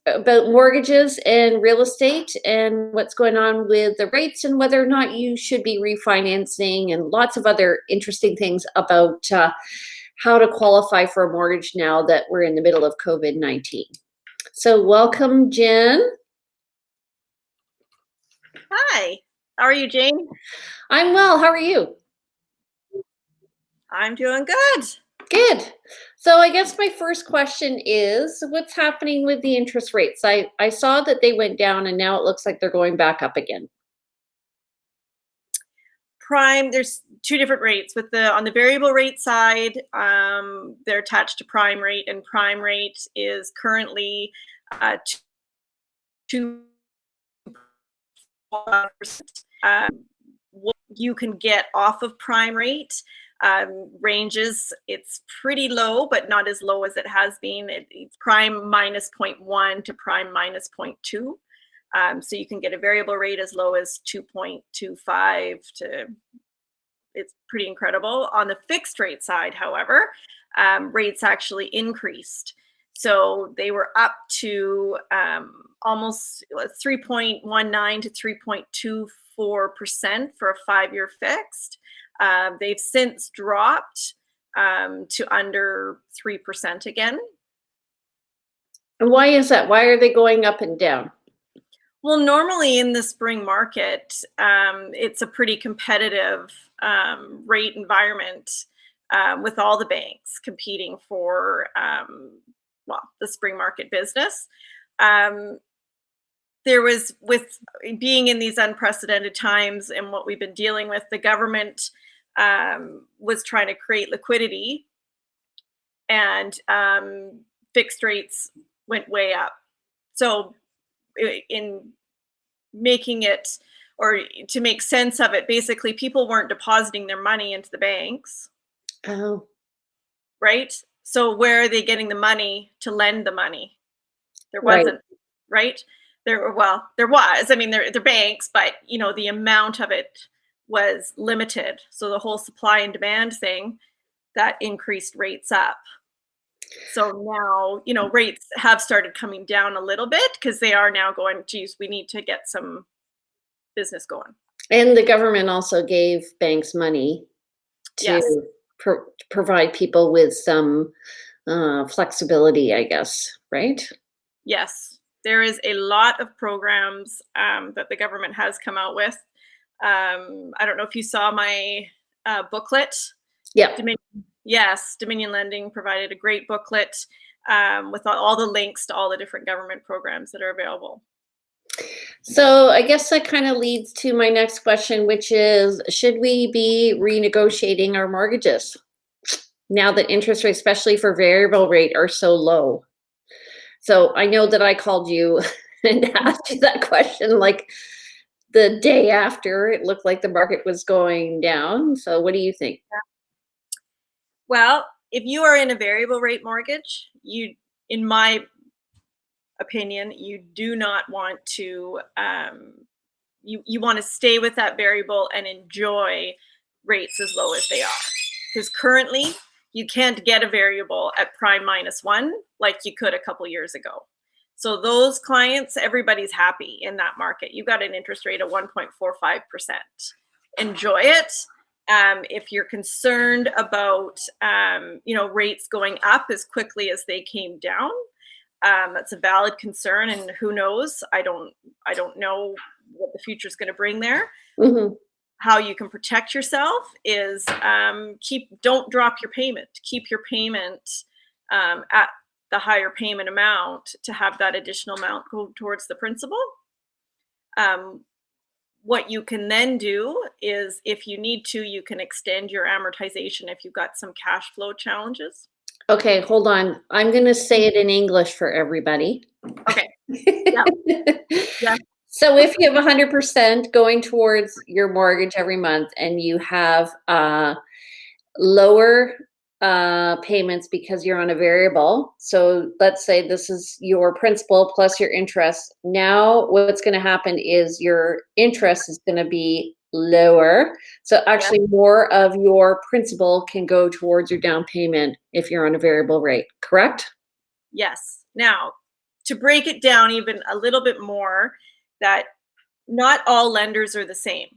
about mortgages and real estate and what's going on with the rates and whether or not you should be refinancing and lots of other interesting things about how to qualify for a mortgage now that we're in the middle of COVID-19. So, welcome, Jen. Hi, how are you, Jane? I'm well. How are you? I'm doing good. Good. So, I guess my first question is what's happening with the interest rates? I saw that they went down and now it looks like they're going back up again. Prime, there's two different rates. With the on the variable rate side, they're attached to prime rate, and prime rate is currently 2.5%. What you can get off of prime rate ranges. It's pretty low, but not as low as it has been. It's prime minus 0.1 to prime minus 0.2. So you can get a variable rate as low as 2.25 to, it's pretty incredible. On the fixed rate side, however, rates actually increased. So they were up to almost 3.19 to 3.24% for a 5-year fixed. They've since dropped to under 3% again. And why is that? Why are they going up and down? Well, normally in the spring market, it's a pretty competitive rate environment with all the banks competing for, the spring market business. There was, with being in these unprecedented times and what we've been dealing with, the government was trying to create liquidity, and fixed rates went way up. So in making it, or to make sense of it, basically people weren't depositing their money into the banks. Oh, Right? So where are they getting the money to lend the money? There right. wasn't, right? There was. I mean, they're banks, but the amount of it was limited. So the whole supply and demand thing that increased rates up. So now, rates have started coming down a little bit because they are now going, geez, we need to get some business going. And the government also gave banks money to Yes. provide people with some flexibility, I guess, right? Yes. There is a lot of programs that the government has come out with. I don't know if you saw my booklet. Yeah. Dominion Lending provided a great booklet with all the links to all the different government programs that are available. So I guess that kind of leads to my next question, which is, should we be renegotiating our mortgages now that interest rates, especially for variable rate, are so low? So I know that I called you and asked you that question like the day after it looked like the market was going down. So what do you think? Well, if you are in a variable rate mortgage, in my opinion, you do not want to, you want to stay with that variable and enjoy rates as low as they are. Because currently you can't get a variable at prime -1 like you could a couple years ago. So those clients, everybody's happy in that market. You got an interest rate of 1.45%. Enjoy it. If you're concerned about rates going up as quickly as they came down, that's a valid concern, and who knows? I don't know what the future is going to bring there. Mm-hmm. How you can protect yourself is don't drop your payment. Keep your payment at the higher payment amount to have that additional amount go towards the principal. What you can then do is, if you need to, you can extend your amortization if you've got some cash flow challenges. Okay, hold on. I'm going to say it in English for everybody. Okay. Yeah. Yeah. So if you have 100% going towards your mortgage every month and you have lower payments because you're on a variable, so let's say this is your principal plus your interest. Now what's going to happen is your interest is going to be lower. So actually more of your principal can go towards your down payment if you're on a variable rate, correct? Yes. Now, to break it down even a little bit more, that not all lenders are the same.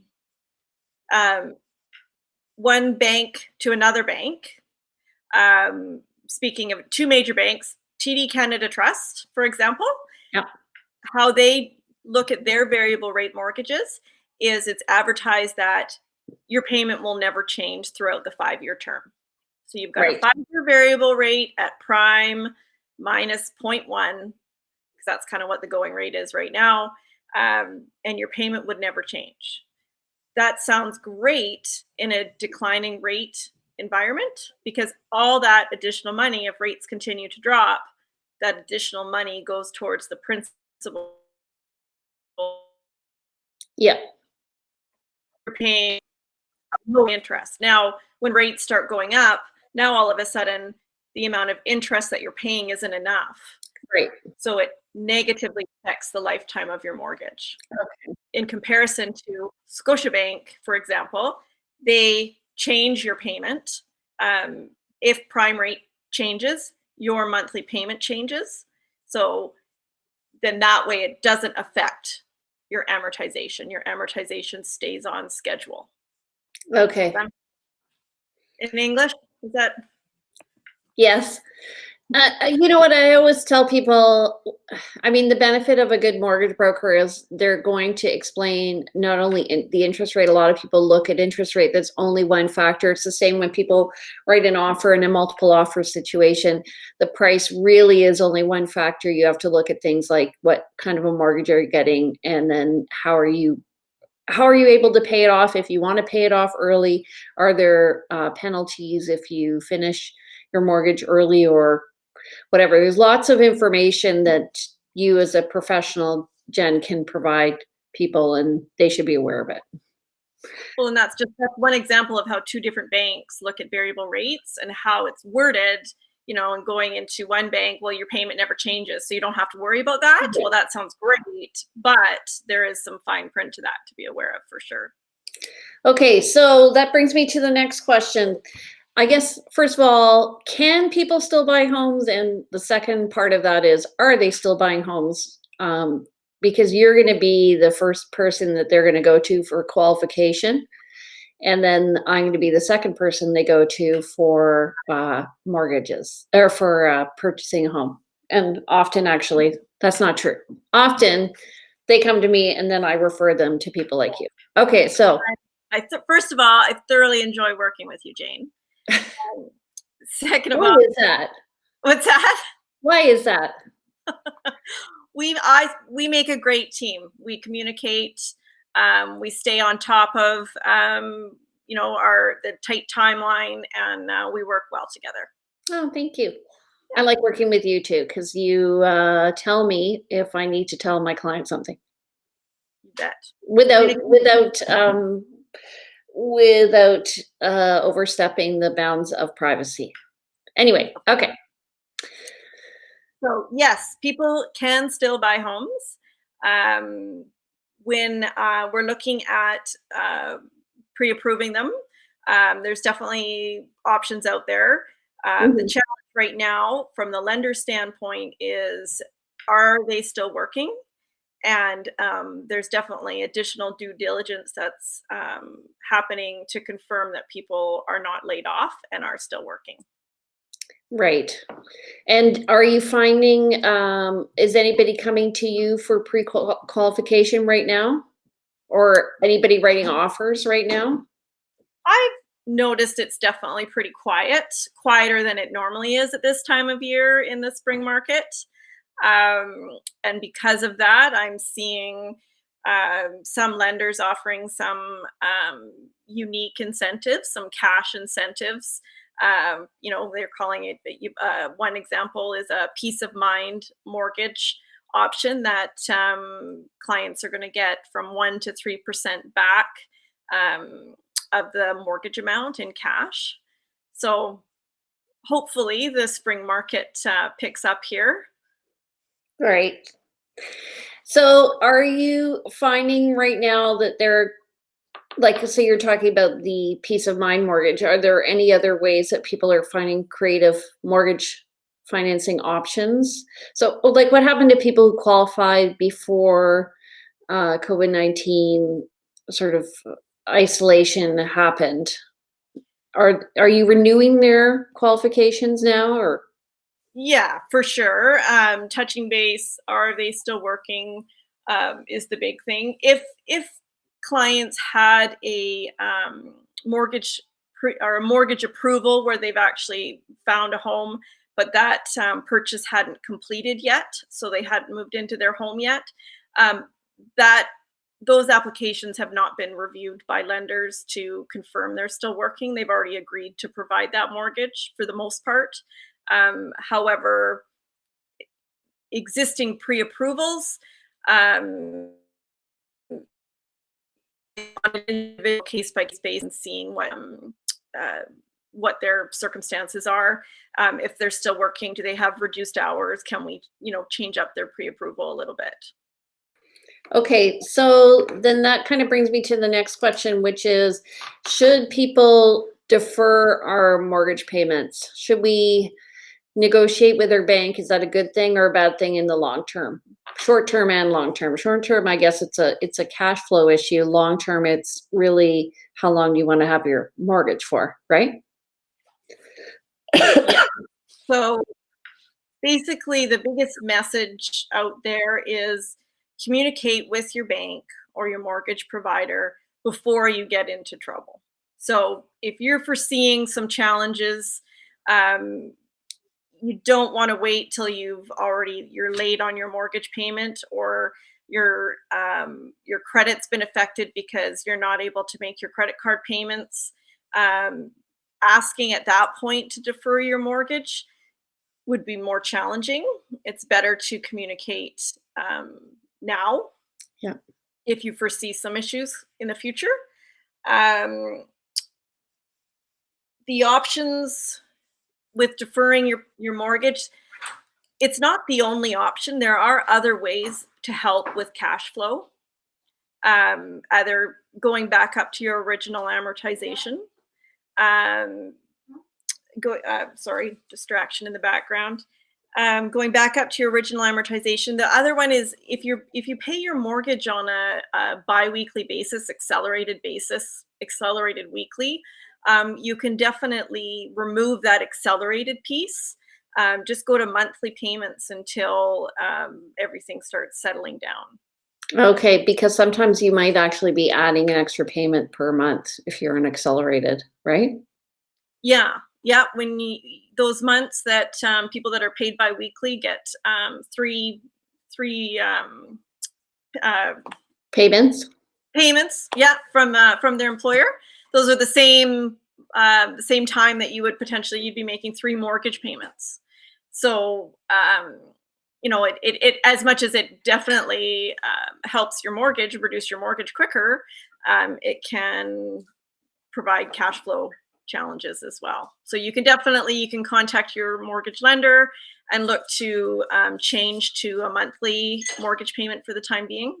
One bank to another bank, speaking of two major banks, TD Canada Trust, for example, Yep. how they look at their variable rate mortgages is it's advertised that your payment will never change throughout the 5-year term. So you've got a Right. 5-year variable rate at prime minus 0.1, because that's kind of what the going rate is right now, and your payment would never change. That sounds great in a declining rate environment, because all that additional money, if rates continue to drop, that additional money goes towards the principal Yeah. you're paying no interest. Now, when rates start going up, now all of a sudden the amount of interest that you're paying isn't enough. Right. So it negatively affects the lifetime of your mortgage. Okay. In comparison to Scotiabank, for example, they change your payment. If prime rate changes, your monthly payment changes. So then that way it doesn't affect your amortization. Your amortization stays on schedule. Okay. In English, is that? Yes. You know what I always tell people, I mean, the benefit of a good mortgage broker is they're going to explain not only the interest rate. A lot of people look at interest rate, that's only one factor. It's the same when people write an offer in a multiple offer situation. The price really is only one factor. You have to look at things like what kind of a mortgage are you getting, and then how are you able to pay it off? If you want to pay it off early, are there penalties if you finish your mortgage early, or whatever? There's lots of information that you as a professional, Jen, can provide people, and they should be aware of it. Well, and that's one example of how two different banks look at variable rates and how it's worded, and going into one bank, well, your payment never changes, so you don't have to worry about that. Yeah. Well, that sounds great, but there is some fine print to that to be aware of for sure. Okay, so that brings me to the next question. I guess, first of all, can people still buy homes? And the second part of that is, are they still buying homes? Because you're going to be the first person that they're going to go to for qualification. And then I'm going to be the second person they go to for mortgages, or for purchasing a home. And often, actually, that's not true. Often they come to me and then I refer them to people like you. Okay, so. First of all, I thoroughly enjoy working with you, Jane. Second of all, Why is that? What's that? Why is that? We make a great team. We communicate. We stay on top of the tight timeline, and we work well together. Oh, thank you. I like working with you too, because you tell me if I need to tell my client something. You bet. Without overstepping the bounds of privacy. Anyway, okay. So yes, people can still buy homes. When we're looking at pre-approving them, there's definitely options out there. The challenge right now from the lender standpoint is, are they still working? And there's definitely additional due diligence that's happening to confirm that people are not laid off and are still working. Right. And are you finding, is anybody coming to you for pre-qualification right now? Or anybody writing offers right now? I've noticed it's definitely pretty quiet, quieter than it normally is at this time of year in the spring market. And because of that, I'm seeing some lenders offering some unique incentives, some cash incentives. They're calling it, one example is a peace of mind mortgage option that clients are going to get from 1 to 3% back of the mortgage amount in cash. So hopefully the spring market picks up here. Right. So are you finding right now that there, like, so you're talking about the peace of mind mortgage, are there any other ways that people are finding creative mortgage financing options. So, like, what happened to people who qualified before COVID-19 sort of isolation happened? Are you renewing their qualifications now, or? Yeah, for sure. Touching base, are they still working? Is the big thing. If clients had a or a mortgage approval where they've actually found a home, but that purchase hadn't completed yet, so they hadn't moved into their home yet, um, that those applications have not been reviewed by lenders to confirm they're still working. They've already agreed to provide that mortgage for the most part. However, existing pre-approvals, um, on an individual case by case basis and seeing what their circumstances are. If they're still working, do they have reduced hours? Can we, change up their pre-approval a little bit? Okay, so then that kind of brings me to the next question, which is, should people defer our mortgage payments? Should we negotiate with our bank? Is that a good thing or a bad thing in the long term? Short term and long term. Short term, I guess it's a cash flow issue. Long term, it's really how long do you want to have your mortgage for, right? Yeah. So basically, the biggest message out there is communicate with your bank or your mortgage provider before you get into trouble. So if you're foreseeing some challenges, um, you don't want to wait till you're late on your mortgage payment, or your credit's been affected because you're not able to make your credit card payments. Um, Asking at that point to defer your mortgage would be more challenging. It's better to communicate now Yeah. if you foresee some issues in the future. Um, the options with deferring your mortgage, it's not the only option. There are other ways to help with cash flow, either going back up to your original amortization. Um, Sorry, distraction in the background. Going back up to your original amortization. The other one is if you pay your mortgage on a biweekly basis, accelerated weekly, you can definitely remove that accelerated piece. Just go to monthly payments until everything starts settling down. Okay, because sometimes you might actually be adding an extra payment per month if you're an accelerated, right? Yeah, yeah. When those months that people that are paid biweekly get three uh, Payments? payments, yeah, from their employer. Those are the same time that you'd be making three mortgage payments. So it as much as it definitely helps your mortgage reduce your mortgage quicker, it can provide cash flow challenges as well. So you can contact your mortgage lender and look to change to a monthly mortgage payment for the time being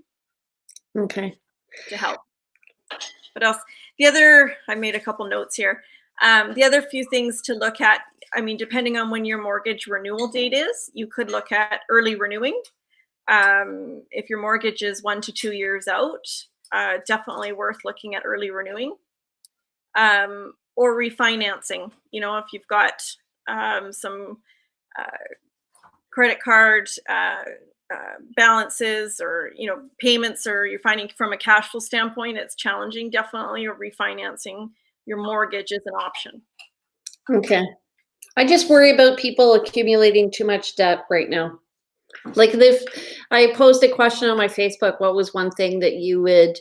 Okay. to help. What else? I made a couple notes here. The other few things to look at, depending on when your mortgage renewal date is, you could look at early renewing. If your mortgage is 1 to 2 years out, definitely worth looking at early renewing. Or refinancing. If you've got some credit card balances, or payments, or you're finding from a cash flow standpoint it's challenging, definitely or refinancing your mortgage is an option. Okay. I just worry about people accumulating too much debt right now. Like, if I posed a question on my Facebook, what was one thing that you would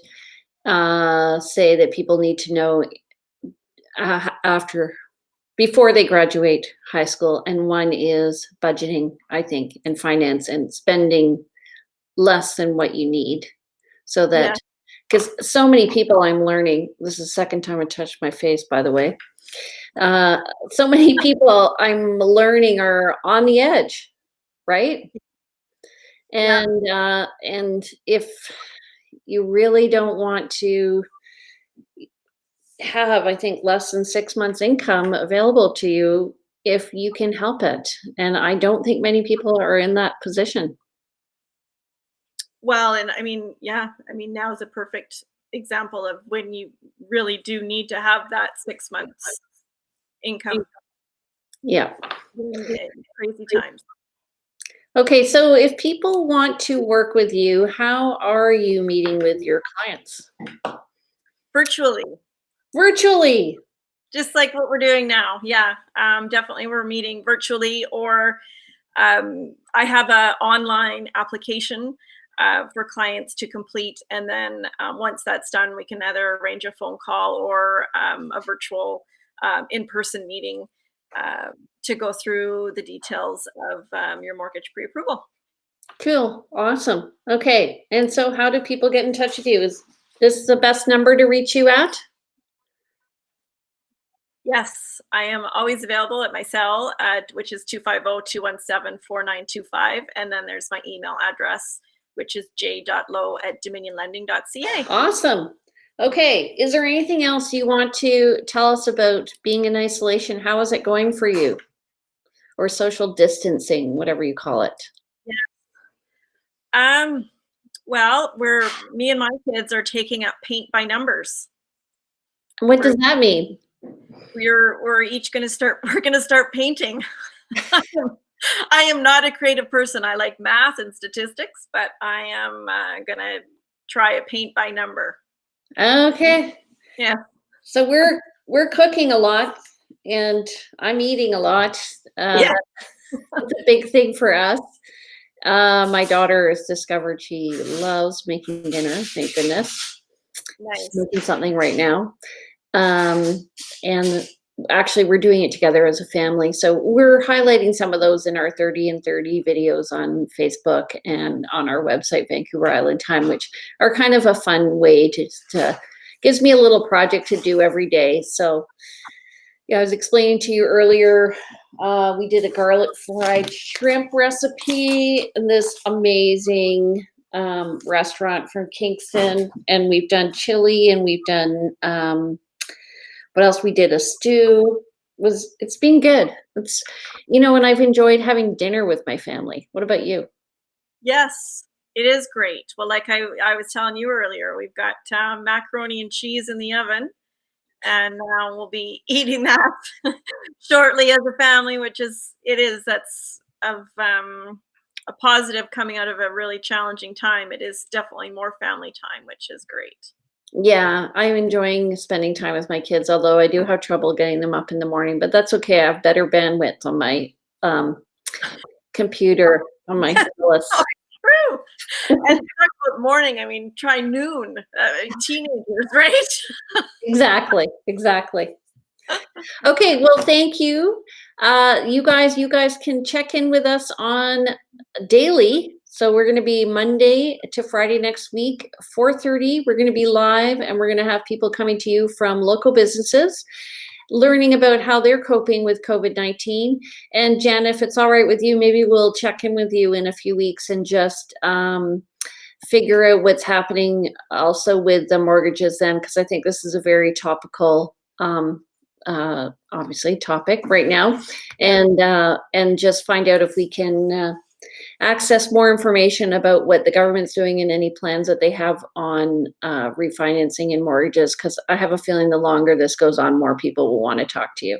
say that people need to know after before they graduate high school? And one is budgeting, I think, and finance, and spending less than what you need, so Yeah. that, because so many people, I'm learning, this is the second time I touched my face, by the way. So many people I'm learning are on the edge, right? Yeah. And if you really don't want to have, I think, less than 6 months income available to you, if you can help it. And I don't think many people are in that position. Well, and I mean, yeah, I mean, now is a perfect example of when you really do need to have that 6 months income Yeah. in crazy times. Okay, so if people want to work with you, how are you meeting with your clients? Virtually, Virtually. just like what we're doing now. Yeah, definitely we're meeting virtually, or I have a online application for clients to complete, and then once that's done, we can either arrange a phone call or a virtual in-person meeting to go through the details of your mortgage pre-approval. Cool. Awesome. Okay. And so how do people get in touch with you? Is this the best number to reach you at? Yes, I am always available at my cell, which is 250-217-4925. And then there's my email address, which is j.lowe@dominionlending.ca. Awesome. Okay. Is there anything else you want to tell us about being in isolation? How is it going for you? Or social distancing, whatever you call it. Um, well, me and my kids are taking up paint by numbers. What does that mean? We're each going to start, we're going to start painting. I am not a creative person. I like math and statistics, but I am going to try a paint by number. Okay. Yeah. So we're cooking a lot and I'm eating a lot. Yeah. That's a big thing for us. My daughter has discovered she loves making dinner. Thank goodness. Nice. She's making something right now. And actually we're doing it together as a family. So we're highlighting some of those in our 30 and 30 videos on Facebook and on our website, Vancouver Island Time, which are kind of a fun way to gives me a little project to do every day. So yeah, I was explaining to you earlier, we did a garlic fried shrimp recipe in this amazing restaurant from Kingston, and we've done chili, and we've done what else? We did a stew. It's been good. It's and I've enjoyed having dinner with my family. What about you? Yes, it is great. Well, like I was telling you earlier, we've got macaroni and cheese in the oven, and we'll be eating that shortly as a family, that's of a positive coming out of a really challenging time. It is definitely more family time, which is great. Yeah, I'm enjoying spending time with my kids, although I do have trouble getting them up in the morning, but that's okay. I have better bandwidth on my computer, on my stylus. Oh, true. And talk about morning, I mean, try noon. Teenagers, right? Exactly. Okay, well, thank you. You guys can check in with us on daily. So we're going to be Monday to Friday next week, 4:30. We're going to be live, and we're going to have people coming to you from local businesses, learning about how they're coping with COVID-19. And Jen, if it's all right with you, maybe we'll check in with you in a few weeks and just figure out what's happening also with the mortgages then, because I think this is a very topical obviously topic right now, and just find out if we can access more information about what the government's doing and any plans that they have on refinancing and mortgages, because I have a feeling the longer this goes on, more people will want to talk to you.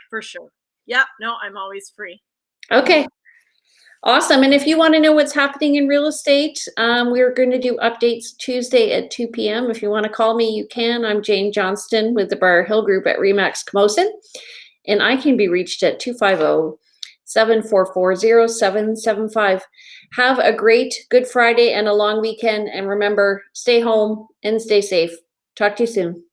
For sure. Yeah, no, I'm always free. Okay. Awesome. And if you want to know what's happening in real estate, we're going to do updates Tuesday at 2 p.m. If you want to call me, you can. I'm Jane Johnston with the Briar Hill Group at Remax Camosun, and I can be reached at 250-744-0775. Have a great Good Friday and a long weekend. And remember, stay home and stay safe. Talk to you soon.